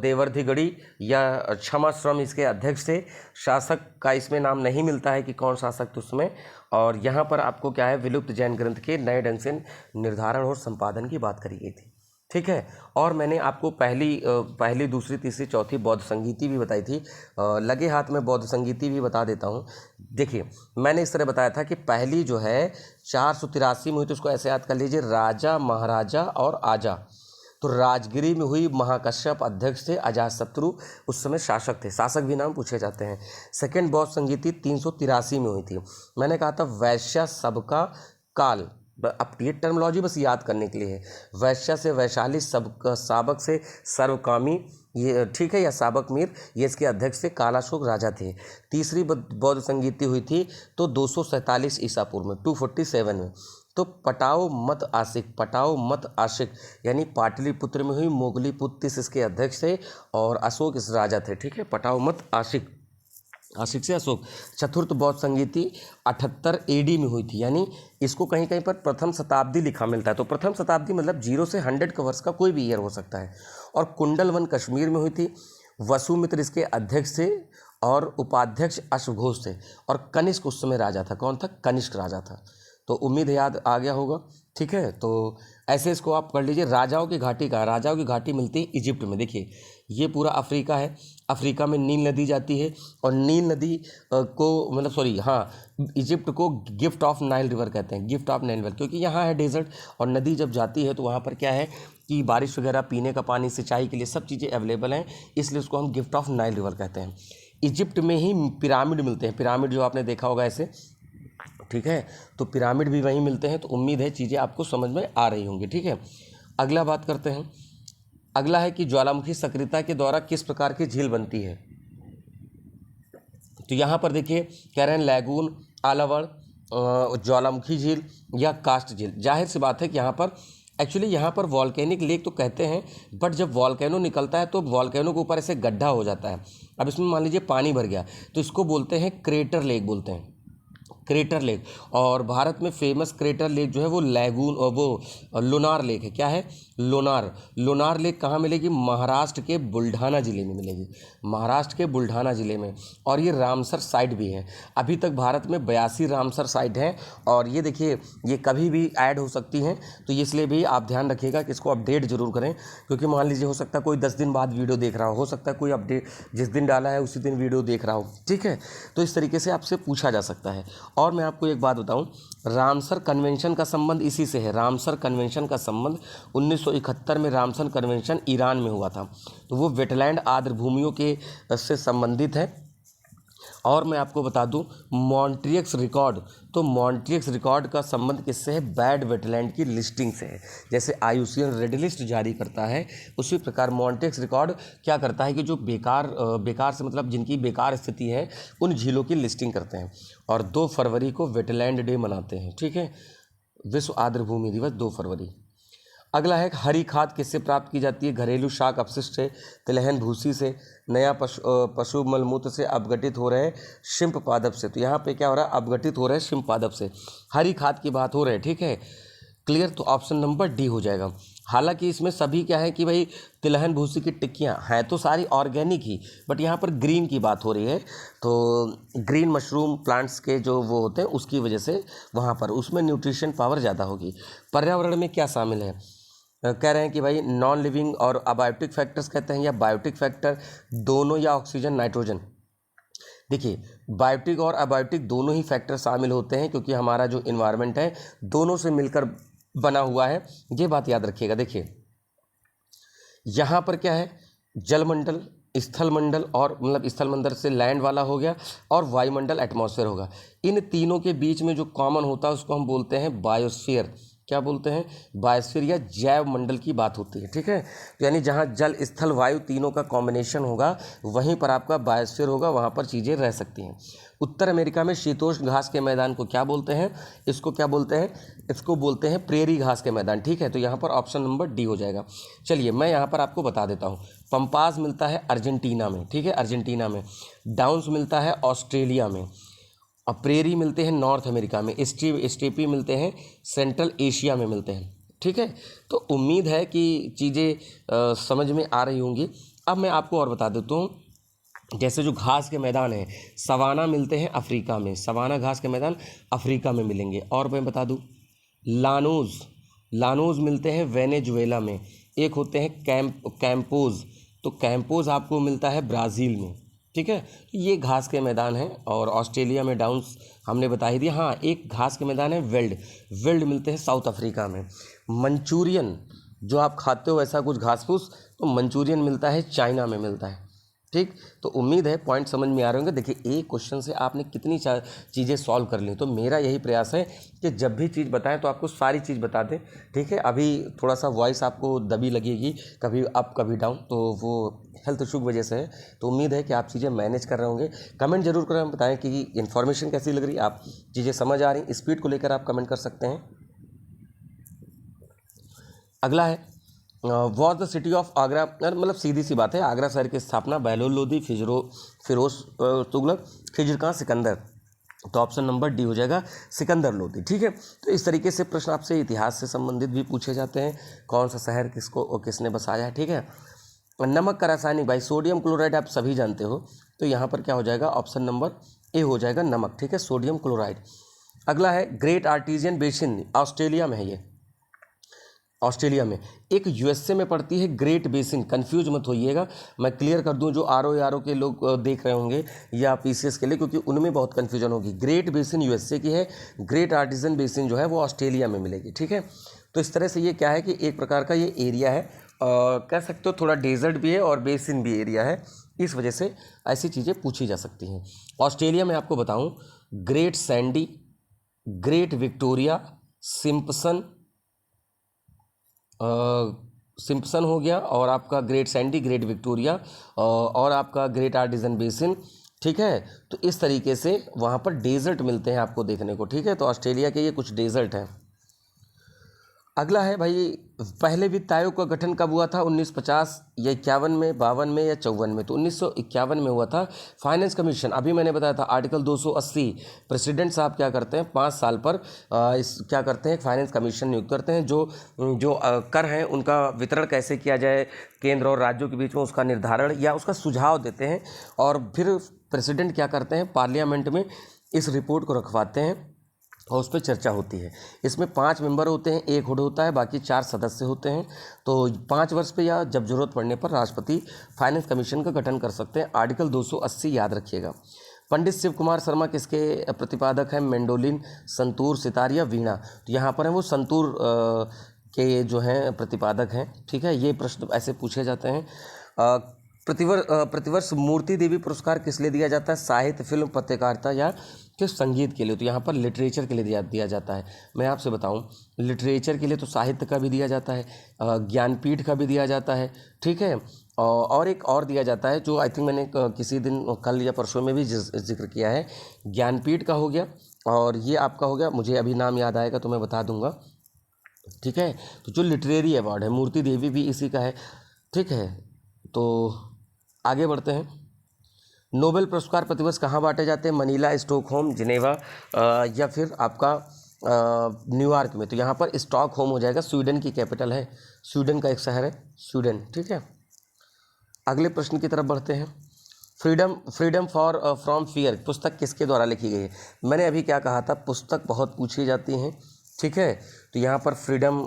देवर्धिगढ़ी या क्षमाश्रम इसके अध्यक्ष थे। शासक का इसमें नाम नहीं मिलता है कि कौन शासक थे उसमें। और यहाँ पर आपको क्या है, विलुप्त जैन ग्रंथ के नए ढंग से निर्धारण और संपादन की बात करी गई थी, ठीक है। और मैंने आपको पहली, दूसरी, तीसरी, चौथी बौद्ध संगीति भी बताई थी। लगे हाथ में बौद्ध संगीति भी बता देता हूँ। देखिए, मैंने इस तरह बताया था कि पहली जो है 483 में हुई, तो उसको ऐसे याद कर लीजिए, राजा, महाराजा और आजा। तो राजगिरी में हुई, महाकश्यप अध्यक्ष थे, अजातशत्रु उस समय शासक थे, शासक भी नाम पूछे जाते हैं। सेकेंड बौद्ध संगीति 383 में हुई थी। मैंने कहा था वैश्य सबका काल, अब ये टर्मोलॉजी बस याद करने के लिए है। वैश्य से वैशाली, साबक से सर्वकामी, ये ठीक है, या साबक मीर, ये इसके अध्यक्ष थे, कालाशोक राजा थे। तीसरी बौद्ध संगीति हुई थी तो 247 ईसा पूर्व में, 247 में। तो पटाओ मत आशिक यानी पाटलिपुत्र में हुई। मोगलीपुत्र इसके अध्यक्ष थे, और अशोक इस राजा थे, ठीक है। पटाओ मत आशिक से अशोक। चतुर्थ बौद्ध संगीति 78 AD में हुई थी, यानी इसको कहीं कहीं पर प्रथम शताब्दी लिखा मिलता है। तो प्रथम शताब्दी मतलब 0 से 100 का वर्ष का कोई भी ईयर हो सकता है। और कुंडलवन कश्मीर में हुई थी। वसुमित्र इसके अध्यक्ष थे, और उपाध्यक्ष अश्वघोष थे। और कनिष्क उस समय राजा था। कौन था? कनिष्क राजा था। तो उम्मीद है याद आ गया होगा, ठीक है। तो ऐसे इसको आप कर लीजिए। राजाओं की घाटी कहाँ? राजाओं की घाटी मिलती है इजिप्ट में। देखिए, ये पूरा अफ्रीका है, अफ्रीका में नील नदी जाती है, और नील नदी इजिप्ट को गिफ्ट ऑफ नाइल रिवर कहते हैं, गिफ्ट ऑफ नाइल रिवर, क्योंकि यहाँ है डेजर्ट, और नदी जब जाती है तो वहाँ पर क्या है कि बारिश वगैरह, पीने का पानी, सिंचाई के लिए सब चीज़ें अवेलेबल हैं, इसलिए उसको हम गिफ्ट ऑफ नाइल रिवर कहते हैं। इजिप्ट में ही पिरामिड मिलते हैं, पिरामिड जो आपने देखा होगा ऐसे, ठीक है। तो पिरामिड भी वहीं मिलते हैं। तो उम्मीद है चीज़ें आपको समझ में आ रही होंगी, ठीक है। अगला बात करते हैं। अगला है कि ज्वालामुखी सक्रियता के द्वारा किस प्रकार की झील बनती है? तो यहाँ पर देखिए, कह रहे हैं लैगून, आलावड़, ज्वालामुखी झील या कास्ट झील। जाहिर सी बात है कि यहाँ पर एक्चुअली यहाँ पर वॉल्केनिक लेक तो कहते हैं, बट जब वॉल्केनो निकलता है तो वॉल्केनो के ऊपर ऐसे गड्ढा हो जाता है। अब इसमें मान लीजिए पानी भर गया, तो इसको बोलते हैं क्रेटर लेक बोलते हैं। Crater lake. और भारत में फेमस क्रेटर लेक जो है वो लैगून और वो लोनार लेक है। क्या है? लोनार लेक कहाँ मिलेगी? महाराष्ट्र के बुल्ढाना ज़िले में मिलेगी, महाराष्ट्र के बुल्ढाना ज़िले में। और ये रामसर साइट भी है। अभी तक भारत में 82 रामसर साइट हैं और ये देखिए ये कभी भी ऐड हो सकती हैं, तो इसलिए भी आप ध्यान रखिएगा कि इसको अपडेट जरूर करें, क्योंकि मान लीजिए हो सकता है कोई 10 दिन बाद वीडियो देख रहा हो सकता है कोई अपडेट जिस दिन डाला है उसी दिन वीडियो देख रहा हो। ठीक है, तो इस तरीके से आपसे पूछा जा सकता है। और मैं आपको एक बात बताऊं, रामसर कन्वेंशन का संबंध इसी से है। रामसर कन्वेंशन का संबंध 1971 में रामसर कन्वेंशन ईरान में हुआ था, तो वो वेटलैंड आर्द्र भूमियों के से संबंधित है। और मैं आपको बता दूं मॉन्ट्रियक्स रिकॉर्ड, तो मॉन्ट्रियक्स रिकॉर्ड का संबंध किससे है? बैड वेटलैंड की लिस्टिंग से है। जैसे IUCN रेड लिस्ट जारी करता है उसी प्रकार मॉन्ट्रियक्स रिकॉर्ड क्या करता है कि जो बेकार से मतलब जिनकी बेकार स्थिति है उन झीलों की लिस्टिंग करते हैं। और 2 फरवरी को वेटलैंड डे मनाते हैं। ठीक है, विश्व आर्द्र भूमि दिवस 2 फरवरी। अगला है हरी खाद किससे प्राप्त की जाती है? घरेलू शाक अपशिष्ट से, तिलहन भूसी से, नया पशु मलमूत्र से, अपघटित हो रहे शिंप पादप से। तो यहाँ पे क्या हो रहा है? अपघटित हो रहे शिंप पादप से हरी खाद की बात हो रही है। ठीक है, क्लियर? तो ऑप्शन नंबर डी हो जाएगा। हालांकि इसमें सभी क्या है कि भाई तिलहन भूसी की टिक्कियाँ हैं तो सारी ऑर्गेनिक ही, बट यहाँ पर ग्रीन की बात हो रही है, तो ग्रीन मशरूम प्लांट्स के जो वो होते हैं उसकी वजह से वहाँ पर उसमें न्यूट्रिशन पावर ज़्यादा होगी। पर्यावरण में क्या शामिल है? कह रहे हैं कि भाई नॉन लिविंग और अबायोटिक फैक्टर्स कहते हैं या बायोटिक फैक्टर दोनों या ऑक्सीजन नाइट्रोजन। देखिए बायोटिक और अबायोटिक दोनों ही फैक्टर शामिल होते हैं, क्योंकि हमारा जो इन्वायरमेंट है दोनों से मिलकर बना हुआ है, ये बात याद रखिएगा। देखिए यहाँ पर क्या है? जलमंडल, स्थलमंडल और मतलब स्थलमंडल से लैंड वाला हो गया और वायुमंडल एटमॉस्फेयर होगा। इन तीनों के बीच में जो कॉमन होता है उसको हम बोलते हैं बायोस्फीयर। क्या बोलते हैं? बायोस्फीयर या जैव मंडल की बात होती है। ठीक है, तो यानी जहाँ जल स्थल वायु तीनों का कॉम्बिनेशन होगा वहीं पर आपका बायोस्फीयर होगा, वहाँ पर चीज़ें रह सकती हैं। उत्तर अमेरिका में शीतोष्ण घास के मैदान को क्या बोलते हैं? इसको क्या बोलते हैं? इसको बोलते हैं प्रेरी घास के मैदान। ठीक है, तो यहाँ पर ऑप्शन नंबर डी हो जाएगा। चलिए मैं यहाँ पर आपको बता देता हूँ। पंपास मिलता है अर्जेंटीना में। ठीक है, अर्जेंटीना में। डाउन्स मिलता है ऑस्ट्रेलिया में। और प्रेरी मिलते हैं नॉर्थ अमेरिका में। स्टेपी मिलते हैं सेंट्रल एशिया में मिलते हैं। ठीक है, तो उम्मीद है कि चीज़ें समझ में आ रही होंगी। अब मैं आपको और बता देता हूँ, जैसे जो घास के मैदान हैं सवाना मिलते हैं अफ्रीका में, सवाना घास के मैदान अफ्रीका में मिलेंगे। और मैं बता दूँ लानोज मिलते हैं वेनेजुएला में। एक होते हैं कैंपोज, तो कैंपोज आपको मिलता है ब्राज़ील में। ठीक है, ये घास के मैदान हैं। और ऑस्ट्रेलिया में डाउन्स हमने बता ही दिया। हाँ, एक घास के मैदान है वेल्ड मिलते हैं साउथ अफ्रीका में। मंचूरियन जो आप खाते हो ऐसा कुछ घास फूस, तो मंचूरियन मिलता है चाइना में मिलता है। ठीक, तो उम्मीद है पॉइंट समझ में आ रहे होंगे। देखिए एक क्वेश्चन से आपने कितनी चीज़ें सॉल्व कर ली। तो मेरा यही प्रयास है कि जब भी चीज़ बताएं तो आपको सारी चीज़ बता दें। ठीक है, अभी थोड़ा सा वॉइस आपको दबी लगेगी, कभी अप कभी डाउन, तो वो हेल्थ इशू की वजह से है। तो उम्मीद है कि आप चीज़ें मैनेज कर रहे होंगे। कमेंट जरूर करें, बताएं कि इन्फॉर्मेशन कैसी लग रही, आप चीज़ें समझ आ रही, स्पीड को लेकर आप कमेंट कर सकते हैं। अगला है was the city of Agra, मतलब सीधी सी बात है, आगरा शहर की स्थापना बहलोल लोदी, फिरोज तुगलक, खिजर खां, सिकंदर। तो ऑप्शन नंबर डी हो जाएगा सिकंदर लोदी। ठीक है, तो इस तरीके से प्रश्न आपसे इतिहास से संबंधित भी पूछे जाते हैं, कौन सा शहर किसने बसाया है। ठीक है, नमक का रासायनिक भाई सोडियम क्लोराइड आप सभी जानते हो, तो यहाँ पर क्या हो जाएगा? ऑप्शन नंबर ए हो जाएगा नमक। ठीक है, सोडियम क्लोराइड। अगला है ग्रेट आर्टिजियन बेसिन, ऑस्ट्रेलिया में है ये। ऑस्ट्रेलिया में एक यूएसए में पड़ती है ग्रेट बेसिन, कंफ्यूज मत होइएगा, मैं क्लियर कर दूं जो आरओ के लोग देख रहे होंगे या पीसीएस के लिए, क्योंकि उनमें बहुत कन्फ्यूजन होगी। ग्रेट बेसिन यूएसए की है, ग्रेट आर्टिजन बेसिन जो है वो ऑस्ट्रेलिया में मिलेगी। ठीक है, तो इस तरह से ये क्या है कि एक प्रकार का ये एरिया है, कह सकते हो थोड़ा डेजर्ट भी है और बेसिन भी एरिया है, इस वजह से ऐसी चीज़ें पूछी जा सकती हैं। ऑस्ट्रेलिया में आपको बताऊँ great Sandy, great Victoria, Simpson हो गया, और आपका ग्रेट सैंडी, ग्रेट विक्टोरिया और आपका ग्रेट आर्टिजन बेसिन। ठीक है, तो इस तरीके से वहाँ पर डेजर्ट मिलते हैं आपको देखने को। ठीक है, तो ऑस्ट्रेलिया के ये कुछ डेजर्ट हैं। अगला है भाई, पहले वित्त आयोग का गठन कब हुआ था? 1950 या 51 में, 52 में या 54 में? तो 1951 में हुआ था। फाइनेंस कमीशन, अभी मैंने बताया था आर्टिकल 280, प्रेसिडेंट साहब क्या करते हैं 5 साल पर क्या करते हैं, फाइनेंस कमीशन नियुक्त करते हैं, जो कर हैं उनका वितरण कैसे किया जाए केंद्र और राज्यों के बीच में, उसका निर्धारण या उसका सुझाव देते हैं। और फिर प्रेसिडेंट क्या करते हैं, पार्लियामेंट में इस रिपोर्ट को रखवाते हैं और उस पर चर्चा होती है। इसमें 5 मेंबर होते हैं, 1 हुड होता है, बाकी 4 सदस्य होते हैं। तो 5 वर्ष पे या जब जरूरत पड़ने पर राष्ट्रपति फाइनेंस कमीशन का गठन कर सकते हैं। आर्टिकल 280 याद रखिएगा। पंडित शिव कुमार शर्मा किसके प्रतिपादक हैं? मेंडोलिन, संतूर, सितार या वीणा? तो यहाँ पर हैं वो संतूर के जो हैं प्रतिपादक हैं। ठीक है, ये प्रश्न ऐसे पूछे जाते हैं। प्रतिवर्ष मूर्ति देवी पुरस्कार किस लिए दिया जाता है? साहित्य, फिल्म, पत्रकारिता या किस संगीत के लिए? तो यहाँ पर लिटरेचर के लिए दिया जाता है। मैं आपसे बताऊँ, लिटरेचर के लिए तो साहित्य का भी दिया जाता है, ज्ञानपीठ का भी दिया जाता है। ठीक है, और एक और दिया जाता है जो आई थिंक मैंने किसी दिन कल या परसों में भी जिक्र किया है, ज्ञानपीठ का हो गया और ये आपका हो गया, मुझे अभी नाम याद आएगा तो मैं बता दूंगा। ठीक है, तो जो लिटरेरी अवार्ड है, मूर्ति देवी भी इसी का है। ठीक है, तो आगे बढ़ते हैं। नोबेल पुरस्कार प्रतिवर्ष कहाँ बांटे जाते हैं? मनीला, स्टॉकहोम, जिनेवा या फिर आपका न्यूयॉर्क में? तो यहाँ पर स्टॉकहोम हो जाएगा, स्वीडन की कैपिटल है, स्वीडन का एक शहर है स्वीडन। ठीक है, अगले प्रश्न की तरफ बढ़ते हैं। फ्रीडम फॉर फ्रॉम फियर पुस्तक किसके द्वारा लिखी गई है? मैंने अभी क्या कहा था, पुस्तक बहुत पूछी जाती हैं। ठीक है, तो यहाँ पर फ्रीडम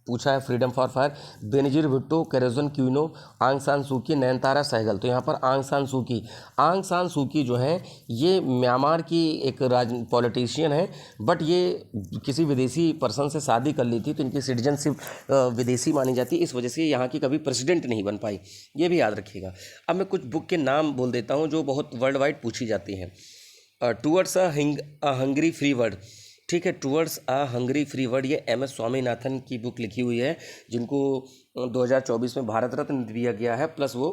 पूछा है, freedom from fear, Benazir Bhutto, Corazon Aquino, Aung San सूकी, नयनतारा सहगल? तो यहाँ पर आंग सान सूकी जो है ये म्यांमार की एक पॉलिटिशियन है, बट ये किसी विदेशी पर्सन से शादी कर ली थी तो इनकी सिटीजनशिप विदेशी मानी जाती है, इस वजह से यहाँ की कभी प्रेसिडेंट नहीं बन पाई, ये भी याद रखिएगा। अब मैं कुछ बुक के नाम बोल देता हूँ जो बहुत वर्ल्ड वाइड पूछी जाती हैं। Towards a hungry free world, ठीक है, towards a hungry free world, ये MS स्वामीनाथन की बुक लिखी हुई है, जिनको 2024 में भारत रत्न दिया गया है, प्लस वो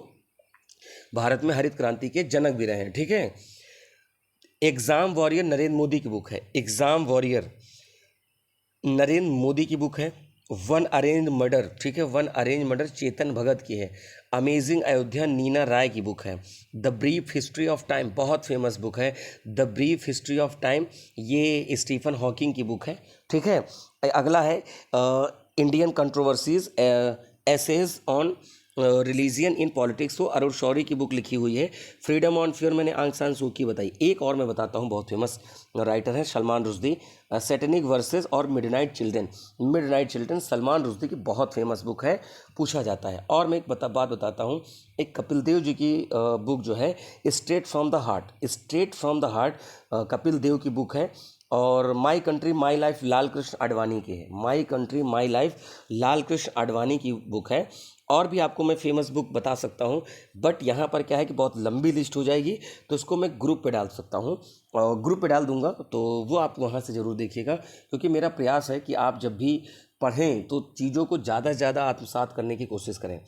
भारत में हरित क्रांति के जनक भी रहे हैं। ठीक है, एग्जाम वॉरियर नरेंद्र मोदी की बुक है, एग्जाम वॉरियर नरेंद्र मोदी की बुक है। वन अरेंज मर्डर, ठीक है, one arrange murder Chetan Bhagat की है। अमेजिंग अयोध्या नीना राय की बुक है। The brief history of time, बहुत फेमस बुक है the brief history of time, ये स्टीफन हॉकिंग की बुक है। ठीक है, अगला है Indian controversies essays on religion in politics, तो अरुण शौरी की बुक लिखी हुई है। फ्रीडम ऑन फियर मैंने आंग सान सू की बताई। एक और मैं बताता हूँ, बहुत फेमस राइटर है सलमान रुश्दी, सैटेनिक वर्सेस और मिडनाइट चिल्ड्रन सलमान रुश्दी की बहुत फेमस बुक है, पूछा जाता है। और मैं एक बात बताता हूँ, एक कपिल देव जी की बुक जो है straight from the heart Kapil Dev की बुक है। और my country my life Lal Krishna Advani की है, my country my life Lal Krishna Advani की बुक है। और भी आपको मैं फेमस बुक बता सकता हूँ, बट यहाँ पर क्या है कि बहुत लंबी लिस्ट हो जाएगी, तो इसको मैं ग्रुप पे डाल सकता हूँ, और ग्रुप पे डाल दूंगा, तो वो आप वहाँ से ज़रूर देखिएगा, क्योंकि मेरा प्रयास है कि आप जब भी पढ़ें तो चीज़ों को ज़्यादा से ज़्यादा आत्मसात करने की कोशिश करें।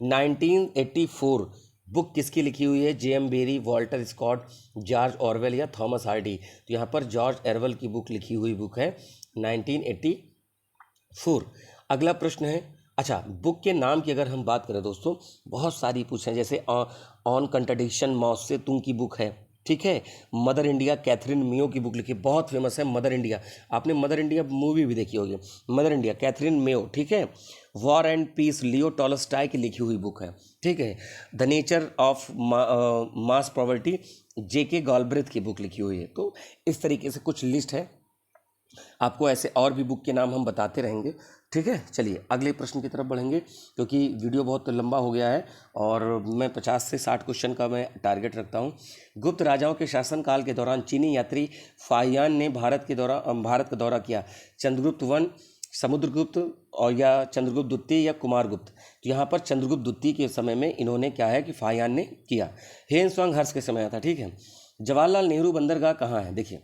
1984 बुक किसकी लिखी हुई है? J.M. Barrie, Walter Scott, George Orwell या थॉमस हार्डी? तो यहाँ पर जॉर्ज ऑरवेल की बुक लिखी हुई बुक है 1984। अगला प्रश्न है, अच्छा, बुक के नाम की अगर हम बात करें दोस्तों, बहुत सारी पूछें, जैसे ऑन कंट्रडिक्शन माओ से तुंग की बुक है। ठीक है, मदर इंडिया कैथरीन मियो की बुक लिखी, बहुत फेमस है मदर इंडिया, आपने मदर इंडिया मूवी भी देखी होगी, मदर इंडिया कैथरीन मियो। ठीक है, war and peace Leo Tolstoy की लिखी हुई बुक है। ठीक है, the nature of mass poverty J.K. Galbraith की बुक लिखी हुई है। तो इस तरीके से कुछ लिस्ट है, आपको ऐसे और भी बुक के नाम हम बताते रहेंगे। ठीक है, चलिए अगले प्रश्न की तरफ बढ़ेंगे, क्योंकि वीडियो बहुत लंबा हो गया है और मैं 50 से 60 क्वेश्चन का मैं टारगेट रखता हूँ। गुप्त राजाओं के शासनकाल के दौरान चीनी यात्री फाहियान ने भारत का दौरा किया। चंद्रगुप्त वन, समुद्रगुप्त और या चंद्रगुप्त द्वितीय या कुमारगुप्त? तो यहाँ पर चंद्रगुप्त द्वितीय के समय में इन्होंने क्या है कि फाहियान ने किया। हेनस्वांग हर्ष के समय था। ठीक है, जवाहरलाल नेहरू बंदरगाह कहाँ है? देखिए,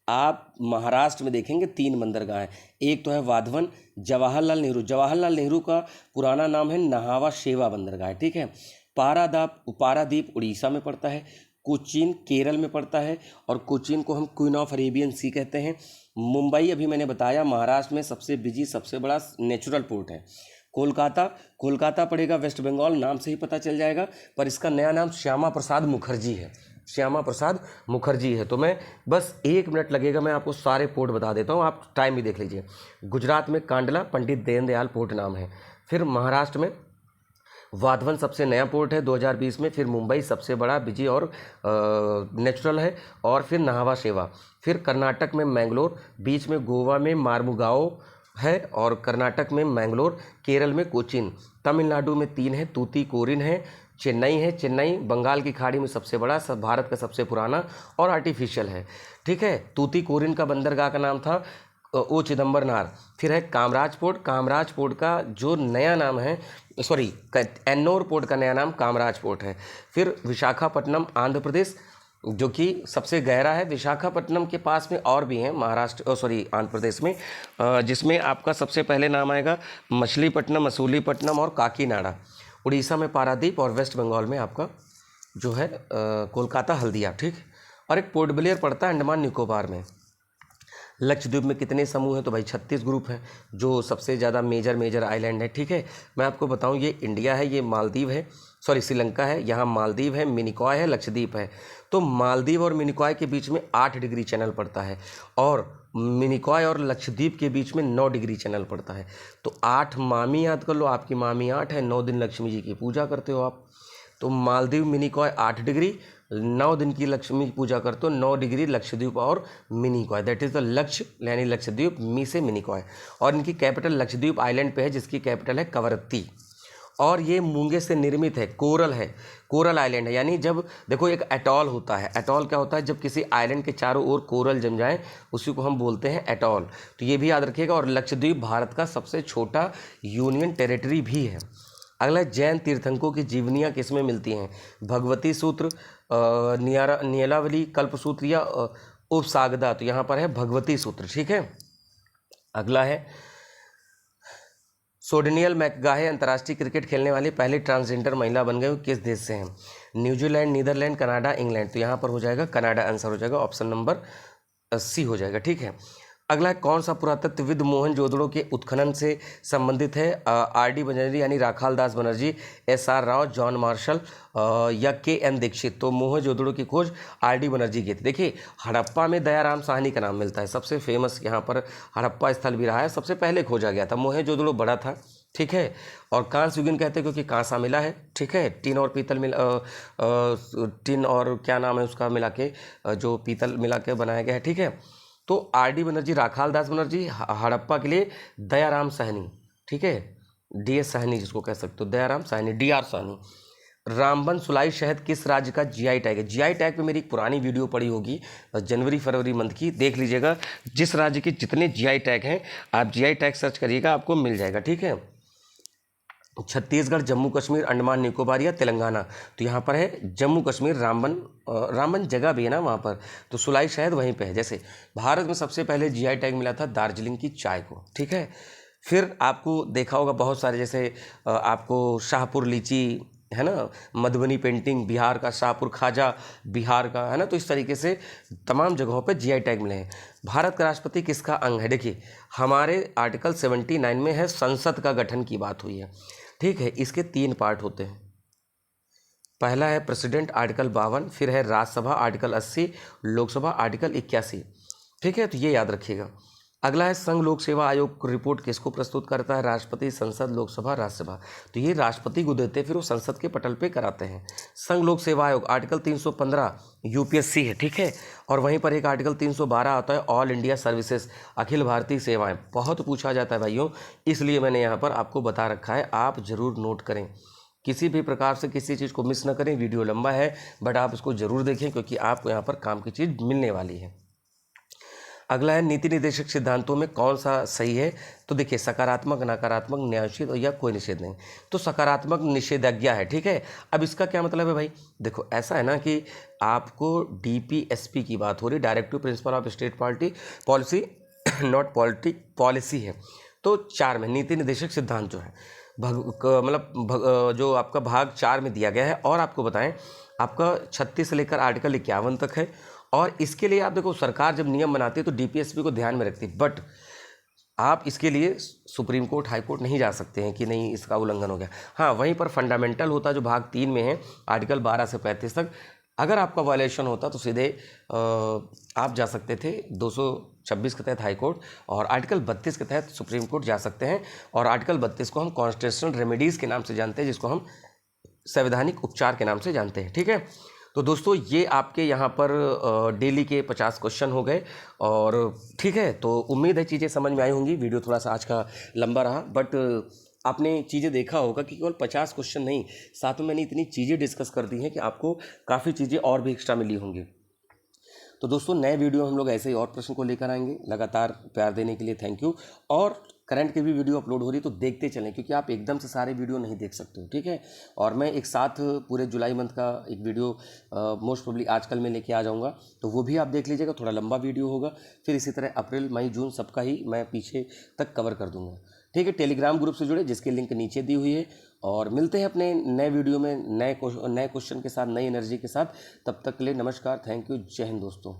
आप महाराष्ट्र में देखेंगे 3 बंदरगाह हैं, एक तो है वाधवन, जवाहरलाल नेहरू का पुराना नाम है नहावा शेवा बंदरगाह। ठीक है, पारादीप उड़ीसा में पड़ता है, कोचीन केरल में पड़ता है, और कोचीन को हम क्वीन ऑफ अरेबियन सी कहते हैं। मुंबई अभी मैंने बताया महाराष्ट्र में सबसे बिजी सबसे बड़ा नेचुरल पोर्ट है। कोलकाता, कोलकाता पड़ेगा वेस्ट बंगाल, नाम से ही पता चल जाएगा, पर इसका नया नाम श्यामा प्रसाद मुखर्जी है, श्यामा प्रसाद मुखर्जी है। तो मैं बस 1 मिनट लगेगा, मैं आपको सारे पोर्ट बता देता हूँ, आप टाइम भी देख लीजिए। गुजरात में कांडला, पंडित दीनदयाल पोर्ट नाम है। फिर महाराष्ट्र में वाधवन सबसे नया पोर्ट है 2020 में। फिर मुंबई सबसे बड़ा बिजी और नेचुरल है। और फिर नाहवा शेवा। फिर कर्नाटक में मैंगलोर, बीच में गोवा में मार्मुगाओ है, और कर्नाटक में मैंगलोर, केरल में कोचीन, तमिलनाडु में 3 है, तूतीकोरिन है, चेन्नई है, चेन्नई बंगाल की खाड़ी में सबसे बड़ा, भारत का सबसे पुराना और आर्टिफिशियल है। ठीक है, तूतीकोरिन का बंदरगाह का नाम था ओ चिदम्बरनार। फिर है कामराज पोर्ट, कामराज पोर्ट का जो नया नाम है, सॉरी एन्नोर पोर्ट का नया नाम कामराज पोर्ट है। फिर विशाखापट्टनम आंध्र प्रदेश, जो कि सबसे गहरा है। विशाखापट्टनम के पास में और भी हैं महाराष्ट्र आंध्र प्रदेश में, जिसमें आपका सबसे पहले नाम आएगा मछलीपट्टनम, मसूलीपट्टनम और काकीनाडा। उड़ीसा में पारादीप, और वेस्ट बंगाल में आपका जो है कोलकाता हल्दिया। ठीक, और एक पोर्ट ब्लेयर पड़ता है अंडमान निकोबार में। लक्षद्वीप में कितने समूह हैं? तो भाई 36 ग्रुप हैं, जो सबसे ज़्यादा मेजर आइलैंड है। ठीक है, मैं आपको बताऊं, ये इंडिया है, ये मालदीव है, सॉरी श्रीलंका है, यहाँ मालदीव है, मिनिकॉय है, लक्षद्वीप है। तो मालदीव और मिनिकॉय के बीच में 8 डिग्री चैनल पड़ता है, और मिनिकॉय और लक्षद्वीप के बीच में 9 डिग्री चैनल पड़ता है। तो 8 मामी याद कर लो, आपकी मामी 8 है, 9 दिन लक्ष्मी जी की पूजा करते हो आप। तो मालदीव मिनिकॉय 8 डिग्री, 9 दिन की लक्ष्मी की पूजा करते हो, 9 डिग्री लक्षद्वीप और मिनिकॉय, दैट इज़ द लक्ष्य यानी लक्षद्वीप, मी से मिनिकॉय। और इनकी कैपिटल लक्षद्वीप आइलैंड पे है, जिसकी कैपिटल है कवरत्ती। और ये मूंगे से निर्मित है, कोरल है, कोरल आइलैंड है। यानी जब देखो एक एटॉल होता है, एटॉल क्या होता है? जब किसी आइलैंड के चारों ओर कोरल जम जाए, उसी को हम बोलते हैं एटॉल। तो ये भी याद रखिएगा। और लक्षद्वीप भारत का सबसे छोटा यूनियन टेरिटरी भी है। अगला, जैन तीर्थंकरों की जीवनियाँ किस में मिलती हैं? भगवती सूत्र, नीलावली, कल्पसूत्र या उपसागदा। तो यहाँ पर है भगवती सूत्र। ठीक है, अगला है सोडनियल मैकगाहे अंतर्राष्ट्रीय क्रिकेट खेलने वाली पहली ट्रांसजेंडर महिला बन गई, किस देश से हैं? New Zealand, Netherland, Canada, England. तो यहाँ पर हो जाएगा कनाडा, आंसर हो जाएगा ऑप्शन नंबर सी हो जाएगा। ठीक है, अगला है कौन सा पुरातत्वविद मोहनजोदड़ो के उत्खनन से संबंधित है? आर.डी. बनर्जी यानी Rakhal Das Banerji, S R. Rao, John Marshall या के.एन. दीक्षित। तो मोहनजोदड़ो की खोज आर.डी. बनर्जी की थी। देखिए, हड़प्पा में दयाराम साहनी का नाम मिलता है, सबसे फेमस यहाँ पर हड़प्पा स्थल भी रहा है, सबसे पहले खोजा गया था। मोहनजोदड़ो बड़ा था, ठीक है, और कांस्य युगीन कहते हैं क्योंकि कांसा मिला है। ठीक है, टिन और पीतल टिन और क्या नाम है उसका मिला के, जो पीतल मिला के बनाया गया है। ठीक है, तो आर.डी. बनर्जी, राखाल दास बनर्जी, हड़प्पा के लिए दयाराम साहनी। ठीक है, डी.एस. साहनी जिसको कह सकते हो, दयाराम साहनी, डी.आर. साहनी। रामबन सुलाई शहद किस राज्य का जीआई टैग है? जीआई टैग पे मेरी एक पुरानी वीडियो पड़ी होगी, जनवरी फरवरी मंथ की, देख लीजिएगा। जिस राज्य के जितने जीआई टैग हैं, आप जीआई टैग सर्च करिएगा, आपको मिल जाएगा। ठीक है, छत्तीसगढ़, जम्मू कश्मीर, अंडमान निकोबार या तेलंगाना। तो यहाँ पर है जम्मू कश्मीर, रामबन जगह भी है ना वहाँ पर, तो सुलाई शहद वहीं पे है। जैसे भारत में सबसे पहले जीआई टैग मिला था दार्जिलिंग की चाय को। ठीक है, फिर आपको देखा होगा बहुत सारे, जैसे आपको शाहपुर लीची है ना, मधुबनी पेंटिंग बिहार का, शाहपुर खाजा बिहार का, है ना। तो इस तरीके से तमाम जगहों पे जीआई टैग मिले हैं। भारत का राष्ट्रपति किसका अंग है? देखिए, हमारे आर्टिकल 79 में है संसद का गठन की बात हुई है। ठीक है, इसके 3 पार्ट होते हैं। पहला है प्रेसिडेंट, आर्टिकल 52, फिर है राज्यसभा आर्टिकल 80, लोकसभा आर्टिकल 81। ठीक है, तो ये याद रखिएगा। अगला है संघ लोक सेवा आयोग रिपोर्ट किसको प्रस्तुत करता है? राष्ट्रपति, संसद, लोकसभा, राज्यसभा। तो ये राष्ट्रपति को देते हैं, फिर वो संसद के पटल पे कराते हैं। संघ लोक सेवा आयोग आर्टिकल 315 यूपीएससी है। ठीक है, और वहीं पर एक आर्टिकल 312 आता है all India services, Akhil Bharatiya सेवाएं। बहुत पूछा जाता है भाइयों, इसलिए मैंने यहाँ पर आपको बता रखा है, आप जरूर नोट करें, किसी भी प्रकार से किसी चीज़ को मिस न करें। वीडियो लंबा है बट आप इसको जरूर देखें, क्योंकि आपको यहाँ पर काम की चीज़ मिलने वाली है। अगला है नीति निर्देशक सिद्धांतों में कौन सा सही है? तो देखिए, सकारात्मक, नकारात्मक, न्यायोचित या कोई निषेध नहीं। तो सकारात्मक निषेधाज्ञा है। ठीक है, अब इसका क्या मतलब है भाई? देखो, ऐसा है ना कि आपको डीपीएसपी की बात हो रही, directive principle of state policy not policy है। तो 4 में नीति निर्देशक सिद्धांत जो है जो आपका भाग 4 में दिया गया है। और आपको बताएं, आपका 36 से लेकर आर्टिकल 51 तक है, और इसके लिए आप देखो, सरकार जब नियम बनाती है तो डीपीएसपी को ध्यान में रखती है, बट आप इसके लिए सुप्रीम कोर्ट, हाई कोर्ट नहीं जा सकते हैं कि नहीं इसका उल्लंघन हो गया। हाँ, वहीं पर फंडामेंटल होता जो भाग 3 में है, आर्टिकल 12 से 35 तक, अगर आपका वायलेशन होता तो सीधे आप जा सकते थे 226 के तहत हाई कोर्ट, और आर्टिकल 32 के तहत सुप्रीम कोर्ट जा सकते हैं। और आर्टिकल 32 को हम कॉन्स्टिट्यूशनल रेमेडीज़ के नाम से जानते हैं, जिसको हम संवैधानिक उपचार के नाम से जानते हैं। ठीक है, तो दोस्तों ये आपके यहाँ पर डेली के 50 क्वेश्चन हो गए। और ठीक है, तो उम्मीद है चीज़ें समझ में आई होंगी। वीडियो थोड़ा सा आज का लंबा रहा, बट आपने चीज़ें देखा होगा कि केवल 50 क्वेश्चन नहीं, साथ में मैंने इतनी चीज़ें डिस्कस कर दी हैं कि आपको काफ़ी चीज़ें और भी एक्स्ट्रा मिली होंगी। तो दोस्तों नए वीडियो हम लोग ऐसे ही और प्रश्न को लेकर आएंगे। लगातार प्यार देने के लिए थैंक यू। और करंट की भी वीडियो अपलोड हो रही है तो देखते चलें, क्योंकि आप एकदम से सारे वीडियो नहीं देख सकते हो। ठीक है, और मैं एक साथ पूरे जुलाई मंथ का एक वीडियो मोस्ट प्रोबेबली आजकल मैं लेके आ जाऊंगा, तो वो भी आप देख लीजिएगा। थोड़ा लंबा वीडियो होगा, फिर इसी तरह अप्रैल, मई, जून सबका ही मैं पीछे तक कवर कर दूंगा। ठीक है, टेलीग्राम ग्रुप से जुड़े, जिसकी लिंक नीचे दी हुई है। और मिलते हैं अपने नए वीडियो में नए क्वेश्चन के साथ, नई एनर्जी के साथ। तब तक के लिए नमस्कार, थैंक यू, जय हिंद दोस्तों।